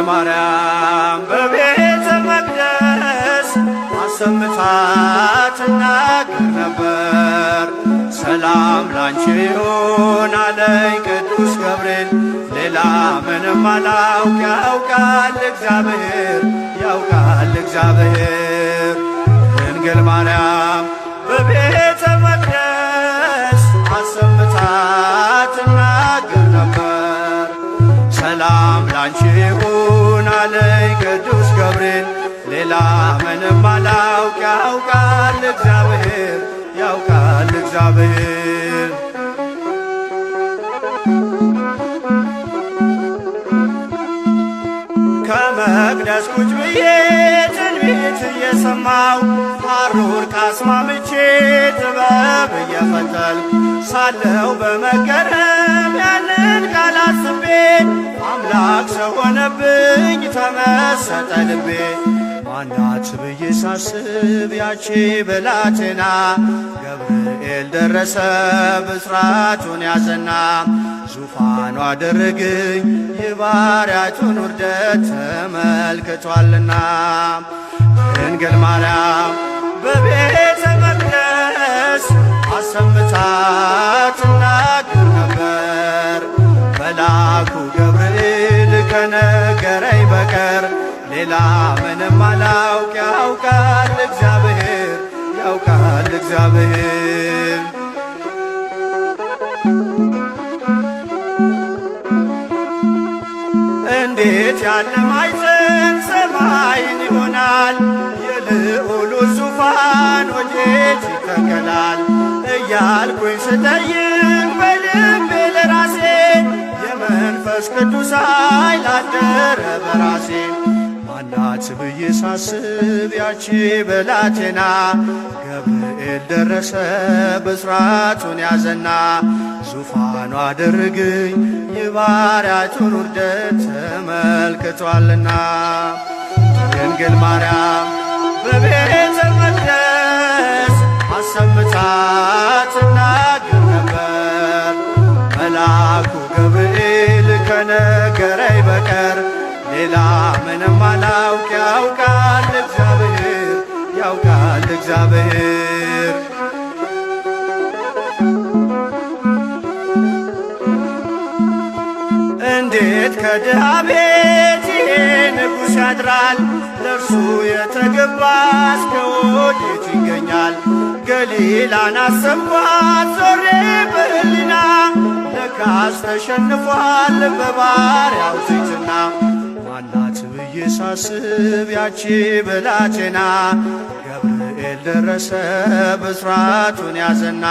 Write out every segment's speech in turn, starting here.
ማርያም በቤተ መቅደስ አሰምታ ትናገር ነበር። ሰላም ላንቺ ይሁን አለኝ ቅዱስ ገብርኤል። ሌላ ምንም አላውቅ ያውቃል እግዚአብሔር ያውቃል እግዚአብሔር። ድንግል ማርያም በቤተ መቅደስ አሰምታ ትናገር ነበር። ሰላም ላንቺ ይሁን አለኝ ቅዱስ ገብርኤል። ሌላ ምንም አላውቅ ያውቃል እግዚአብሔር ያውቃል እግዚአብሔር። ከመቅደስ ቁጭ ብዬ ትንቢት እየሰማው ሐሩር ካስማምቼ ጥበብ እየፈተልኩ ሳለው በመገረም ያንን ቃል አስቤ አምላክ ሰው ሆነብኝ ተመሰጠ ልቤ። ማናት ብዬ ሳስብ ያቺ ብላቴና ገብርኤል ደረሰ ብስራቱን ያዘና ዙፋኑ አደረገኝ የባሪያቱን ውርደት ተመልክቷልና። ድንግል ማርያም በቤተ መቅደስ አሰምታ ትናገር ነበር። መልአኩ ገብርኤል ከነገረኝ በቀር ሌላ ምንም አላውቅ ያውቃል እግዚአብሔር ያውቃል እግዚአብሔር። እንዴት ያለ ማዕዘን ሰማይን ይሆናል? የልዑሉ ዙፋን ወዴት ይተከላል? እያልኩኝ ስጠይቅ በልቤ ለራሴ የመንፈስ ቅዱስ ኃይል አደረ በራሴ። ማናት ብዬ ሳስብ ያቺ ብላቴና ገብርኤል ደረሰ ብስራቱን ያዘና ዙፋኑ አደረገኝ የባሪያቱን ውርደት ተመልክቷልና። ድንግል ማርያም በቤተ መቅደስ አሰምታ ትናገር ነበር። መልአኩ ገብርኤል ከነገረኝ በቀር ሌላ ምንም አላውቅ ያውቃል እግዚአብሔር ያውቃል እግዚአብሔር። እንዴት ከድሃ ቤት ይሄ ንጉሥ ያድራል? ለእርሱ የተገባ እስከ ወዴት ይገኛል? ገሊላን አሰብኳት ዞሬ በሕሊና ለካስ ተሸንፏል በባሪያው ትሕትና። ማናት ብዬ ሳስብ ያቺ ብላቴና ገብርኤል ደረሰ ብስራቱን ያዘና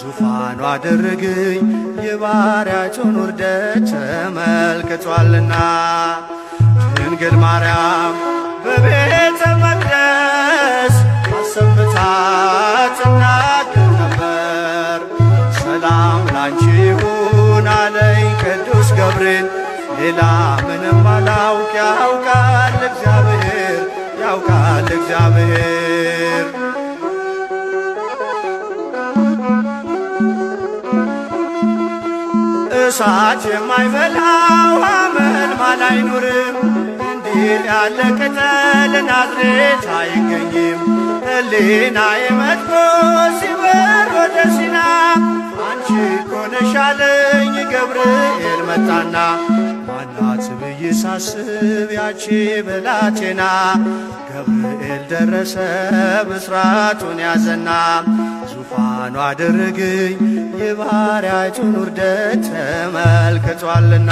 ዙፋኑ አደረገኝ የባሪያቱን ውርደት ተመልክቷልና። ድንግል ማርያም በቤተ መቅደስ አሰምታ ትናገር ነበር። ሰላም ላንቺ ይሁን አለኝ ቅዱስ ገብርኤል። ሌላ ምንም አላውቅ ያውቃል እግዚአብሔር ያውቃል እግዚአብሔር። እሳት የማይበላው ሐመልማል አይኖርም። እንዲህ ያለ ቅጠል ናዝሬት አይገኝም። ሕሊናዬ መጥቶ ሲበር ወደ ሲና አንቺ እኮ ነሽ አለኝ ገብርኤል መጣና። ማናት ብዬ ሳስብ ያቺ ብላቴና ገብርኤል ደረሰ ብስራቱን ያዘና ዙፋኑ አደረገኝ የባሪያቱን ውርደት ተመልክቷልና።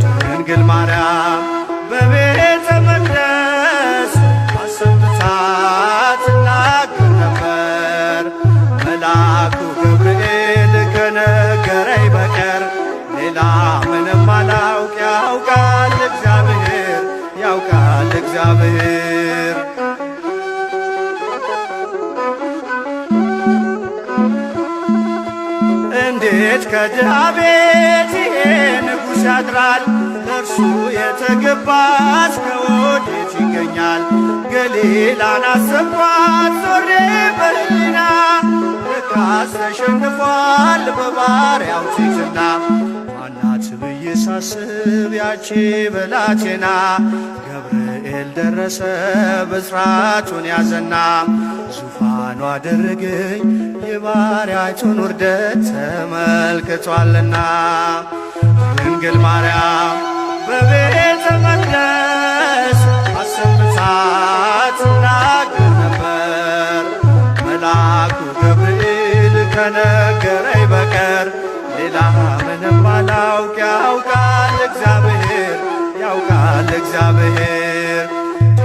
ድንግል ማርያም በቤተ መቅደስ አሰምታ ትናገር ነበር። መልአኩ ገብርኤል ከነገረኝ በቀር ሌላ ምንም አላውቅ ያውቃል እግዚአብሔር ያውቃል እግዚአብሔር። እንዴት ከድሃ ቤት ይሄ ንጉሥ ያድራል? ለእርሱ የተገባ እስከ ወዴት ይገኛል? ገሊላን አሰብኳት ዞሬ በሕሊና ለካስ ተሸንፏል በባሪያው ትሕትና። ማናት ብዬ ሳስብ ያቺ ብላቴና ገብርኤል ደረሰ ብስራቱን ያዘና ዙፋኑ አደረገኝ የባሪያቱን ውርደት ተመልክቷልና። ድንግል ማርያም በቤተ መቅደስ አሰምታ ትናገር ነበር። መልአኩ ገብርኤል ከነገረኝ በቀር ሌላ ምንም ባላውቅ ያውቃል እግዚአብሔር ያውቃል እግዚአብሔር።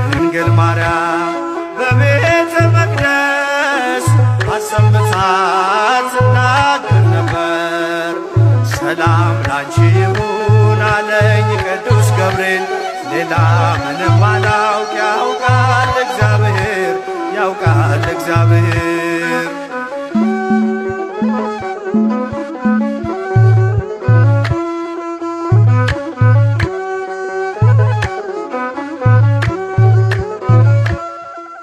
ድንግል ማርያም በቤተ መቅደስ አሰምታ ትናገር ነበር። ሰላም ላንቺ ይሁን አለኝ ቅዱስ ገብርኤል ሌላ ምንም ባላውቅ ያውቃል እግዚአብሔር ያውቃል እግዚአብሔር።